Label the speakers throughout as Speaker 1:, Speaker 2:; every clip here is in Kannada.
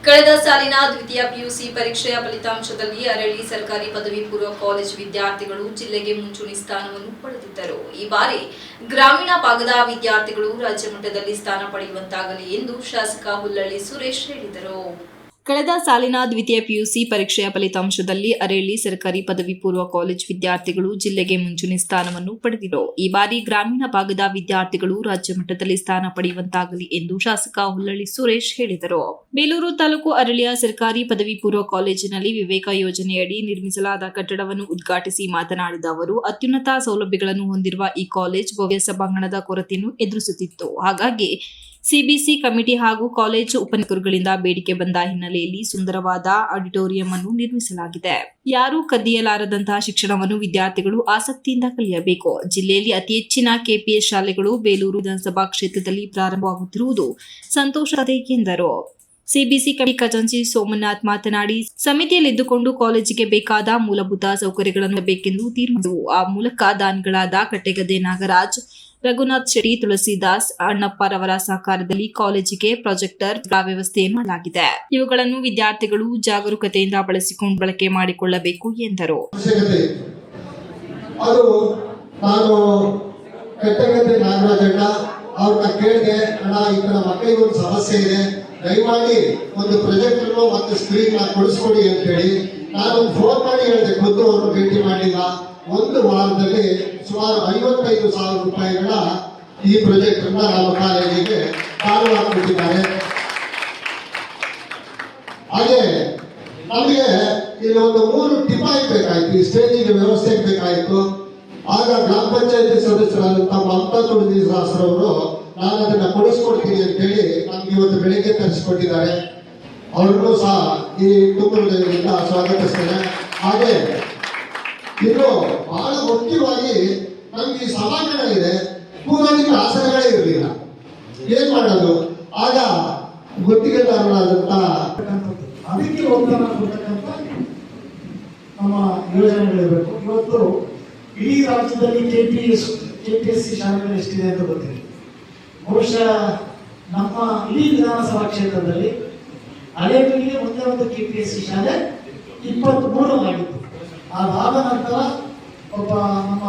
Speaker 1: ಕಳೆದ ಸಾಲಿನ ದ್ವಿತೀಯ ಪಿಯುಸಿ ಪರೀಕ್ಷೆಯ ಫಲಿತಾಂಶದಲ್ಲಿ ಅರಳಿ ಸರ್ಕಾರಿ ಪದವಿ ಪೂರ್ವ ಕಾಲೇಜು ವಿದ್ಯಾರ್ಥಿಗಳು ಜಿಲ್ಲೆಗೆ ಮುಂಚೂಣಿ ಸ್ಥಾನವನ್ನು ಪಡೆದಿದ್ದರು. ಈ ಬಾರಿ ಗ್ರಾಮೀಣ ಭಾಗದ ವಿದ್ಯಾರ್ಥಿಗಳು ರಾಜ್ಯ ಮಟ್ಟದಲ್ಲಿ ಸ್ಥಾನ ಪಡೆಯುವಂತಾಗಲಿ ಎಂದು ಶಾಸಕ ಹುಲ್ಲಳ್ಳಿ ಸುರೇಶ್ ಹೇಳಿದರು. ಕಳೆದ ಸಾಲಿನ ದ್ವಿತೀಯ ಪಿಯುಸಿ ಪರೀಕ್ಷೆಯ ಫಲಿತಾಂಶದಲ್ಲಿ ಅರೇಳಿ ಸರ್ಕಾರಿ ಪದವಿ ಪೂರ್ವ ಕಾಲೇಜು ವಿದ್ಯಾರ್ಥಿಗಳು ಜಿಲ್ಲೆಗೆ ಮುಂಚೂಣಿ ಸ್ಥಾನವನ್ನು ಪಡೆದಿದ್ದರು. ಈ ಬಾರಿ ಗ್ರಾಮೀಣ ಭಾಗದ ವಿದ್ಯಾರ್ಥಿಗಳು ರಾಜ್ಯ ಮಟ್ಟದಲ್ಲಿ ಸ್ಥಾನ ಪಡೆಯುವಂತಾಗಲಿ ಎಂದು ಶಾಸಕ ಹುಲ್ಲಳ್ಳಿ ಸುರೇಶ್ ಹೇಳಿದರು. ಬೇಲೂರು ತಾಲೂಕು ಅರಳಿಯ ಸರ್ಕಾರಿ ಪದವಿ ಪೂರ್ವ ಕಾಲೇಜಿನಲ್ಲಿ ವಿವೇಕ ಯೋಜನೆಯಡಿ ನಿರ್ಮಿಸಲಾದ ಕಟ್ಟಡವನ್ನು ಉದ್ಘಾಟಿಸಿ ಮಾತನಾಡಿದ ಅವರು, ಅತ್ಯುನ್ನತ ಸೌಲಭ್ಯಗಳನ್ನು ಹೊಂದಿರುವ ಈ ಕಾಲೇಜು ಭವ್ಯ ಸಭಾಂಗಣದ ಕೊರತೆಯನ್ನು ಎದುರಿಸುತ್ತಿತ್ತು. ಹಾಗಾಗಿ ಸಿಬಿಸಿ ಕಮಿಟಿ ಹಾಗೂ ಕಾಲೇಜು ಉಪನ್ಯಾಸಕರುಗಳಿಂದ ಬೇಡಿಕೆ ಬಂದ ಹಿನ್ನೆಲೆಯಲ್ಲಿ ಸುಂದರವಾದ ಆಡಿಟೋರಿಯಂ ಅನ್ನು ನಿರ್ಮಿಸಲಾಗಿದೆ. ಯಾರೂ ಕದಿಯಲಾರದಂತಹ ಶಿಕ್ಷಣವನ್ನು ವಿದ್ಯಾರ್ಥಿಗಳು ಆಸಕ್ತಿಯಿಂದ ಕಲಿಯಬೇಕು. ಜಿಲ್ಲೆಯಲ್ಲಿ ಅತಿ ಹೆಚ್ಚಿನ ಕೆಪಿಎಸ್ ಶಾಲೆಗಳು ಬೇಲೂರು ವಿಧಾನಸಭಾ ಕ್ಷೇತ್ರದಲ್ಲಿ ಪ್ರಾರಂಭವಾಗುತ್ತಿರುವುದು ಸಂತೋಷಕತೆ ಎಂದರು. ಸಿಬಿಸಿ ಕಮಿಟಿ ಖಜಾಂಚಿ ಸೋಮನಾಥ್ ಮಾತನಾಡಿ, ಸಮಿತಿಯಲ್ಲಿದ್ದುಕೊಂಡು ಕಾಲೇಜಿಗೆ ಬೇಕಾದ ಮೂಲಭೂತ ಸೌಕರ್ಯಗಳನ್ನು ಬೇಕೆಂದು ತೀರ್ಮಾನಿಸಿದರು. ಆ ಮೂಲಕ ದಾನಿಗಳಾದ ಕಟ್ಟೆಗದ್ದೆ ನಾಗರಾಜ್, ರಘುನಾಥ್ ಶೆಟ್ಟಿ, ತುಳಸಿದಾಸ್, ಅಣ್ಣಪ್ಪರವರ ಸಹಕಾರದಲ್ಲಿ ಕಾಲೇಜಿಗೆ ಪ್ರಾಜೆಕ್ಟರ್ ವ್ಯವಸ್ಥೆಯನ್ನು ಮಾಡಲಾಗಿದೆ. ಇವುಗಳನ್ನು ವಿದ್ಯಾರ್ಥಿಗಳು ಜಾಗರೂಕತೆಯಿಂದ ಬಳಸಿಕೊಂಡು ಬಳಕೆ ಮಾಡಿಕೊಳ್ಳಬೇಕು ಎಂದರು.
Speaker 2: ಅವ್ರನ್ನ ಕೇಳಿದೆ, ಅಣ್ಣ ಈ ತರ ಮಕ್ಕಳಿಗೆ ಒಂದು ಸಮಸ್ಯೆ ಇದೆ, ದಯಮಾಡಿ ಒಂದು ಪ್ರೊಜೆಕ್ಟರ್ ಮತ್ತು ಸ್ಕ್ರೀನ್ ಕೊಡಿಸ್ಕೊಡಿ ಅಂತ ಹೇಳಿ ನಾನು ಫೋನ್ ಮಾಡಿ ಹೇಳಿದೆ. ಖುದ್ದು ಅವರು ಭೇಟಿ ಮಾಡಿಲ್ಲ. ಒಂದು ವಾರದಲ್ಲಿ ಸುಮಾರು 55,000 ರೂಪಾಯಿಗಳ ಈ ಪ್ರಾಜೆಕ್ಟ್ ಅನ್ನ ನಮ್ಮ ಕಾಲೇಜಿಗೆ ಕೊಟ್ಟಿದ್ದಾರೆ. ಹಾಗೆ ನಮಗೆ ಇಲ್ಲಿ ಒಂದು 3 ಟಿಪಾಯಿ ಬೇಕಾಯ್ತು, ಈ ಸ್ಟೇಜಿಗೆ ವ್ಯವಸ್ಥೆ ಬೇಕಾಯಿತು. ಆಗ ಗ್ರಾಮ ಪಂಚಾಯತಿ ಸದಸ್ಯರಾದಂಥ ಮಮತಾ ತುಳಸಿದಾಸರವರು ನಾನು ಅದನ್ನ ಕೊಡಿಸ್ಕೊಡ್ತೀನಿ ಅಂತ ಹೇಳಿ ನಮ್ಗೆ ಇವತ್ತು ಬೆಳಿಗ್ಗೆ ತರಿಸಿಕೊಟ್ಟಿದ್ದಾರೆ. ಅವ್ರನ್ನೂ ಸಹ ಈ ತುಂಬದಿಂದ ಸ್ವಾಗತಿಸ್ತೇನೆ. ಹಾಗೆ ಇನ್ನು ಬಹಳ ಮುಖ್ಯವಾಗಿ ನಮ್ಗೆ ಈ ಸಭಾಂಗಣ ಇದೆ, ಕೂರೋದಕ್ಕೆ ಆಸನಗಳೇ ಇರಲಿಲ್ಲ, ಏನ್ ಮಾಡೋದು? ಆಗ ಗುತ್ತಿಗೆದಾರರಾದಂತ
Speaker 3: ಅದಕ್ಕೆ ಒತ್ತಡ ಕೊಡ್ತಕ್ಕಂಥ ನಮ್ಮ ಯೋಜನೆಗಳಿರಬೇಕು. ಇವತ್ತು ಇಡೀ ರಾಜ್ಯದಲ್ಲಿ ಕೆಪಿಎಸ್ಸಿ ಶಾಲೆಗಳು ಎಷ್ಟಿದೆ ಅಂತ ಗೊತ್ತಿದೆ. ಬಹುಶಃ ನಮ್ಮ ಇಡೀ ವಿಧಾನಸಭಾ ಕ್ಷೇತ್ರದಲ್ಲಿ ಹಳೆಬೀಡಿಗೆ ಒಂದೇ ಒಂದು ಕೆಪಿಎಸ್ಸಿ ಶಾಲೆ 23 ಆಗಿತ್ತು. ಅದಾದ ನಂತರ ಒಬ್ಬ ನಮ್ಮ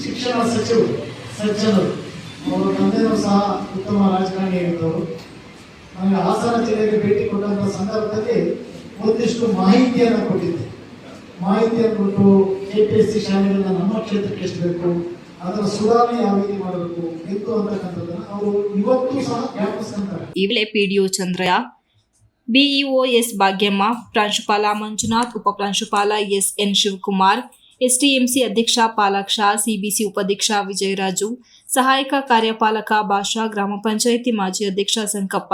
Speaker 3: ಶಿಕ್ಷಣ ಸಚಿವರು ಸಜ್ಜನರು, ಅವರ ತಂದೆಯವರು ಸಹ ಉತ್ತಮ ರಾಜಕಾರಣಿ ಆಗಿದ್ದವರು, ನನಗೆ ಹಾಸನ ಜಿಲ್ಲೆಗೆ ಭೇಟಿ ಕೊಟ್ಟಂಥ ಸಂದರ್ಭದಲ್ಲಿ ಒಂದಿಷ್ಟು ಮಾಹಿತಿಯನ್ನು ಕೊಟ್ಟಿದ್ದೆ. ಮಾಹಿತಿಯನ್ನು ಕೊಟ್ಟು ಕೆಪಿಎಸ್ಸಿ ಶಾಲೆಗಳನ್ನ ನಮ್ಮ ಕ್ಷೇತ್ರಕ್ಕೆ ಎಷ್ಟು ಬೇಕು, ಅದರ ಸುಧಾರಣೆ ಯಾವ ರೀತಿ ಮಾಡಬೇಕು ಎಂದು ಅಂತಕ್ಕಂಥದ್ದನ್ನು ಅವರು ಇವತ್ತು ಸಹ ವ್ಯಾಪಿಸ್ತಾರೆ.
Speaker 1: ಈ ವೇಳೆ PDO Chandrayya, BEO S Bhagyamma, ಪ್ರಾಂಶುಪಾಲ ಮಂಜುನಾಥ್, ಉಪಪ್ರಾಂಶುಪಾಲ ಎಸ್ಎನ್ ಶಿವಕುಮಾರ್, ಎಸ್ಟಿಎಂಸಿ ಅಧ್ಯಕ್ಷ ಪಾಲಾಕ್ಷ, ಸಿಬಿಸಿ ಉಪಾಧ್ಯಕ್ಷ ವಿಜಯರಾಜು, ಸಹಾಯಕ ಕಾರ್ಯಪಾಲಕ ಭಾಷಾ, ಗ್ರಾಮ ಪಂಚಾಯಿತಿ ಮಾಜಿ ಅಧ್ಯಕ್ಷ ಸಂಕಪ್ಪ,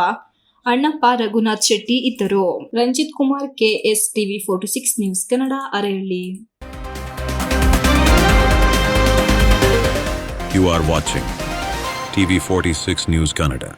Speaker 1: ಅಣ್ಣಪ್ಪ, ರಘುನಾಥ್ ಶೆಟ್ಟಿ ಇದ್ದರು. Ranjith Kumar, KS TV 46 news Kannada, Aralli.
Speaker 4: You are watching TV 46 News Kannada.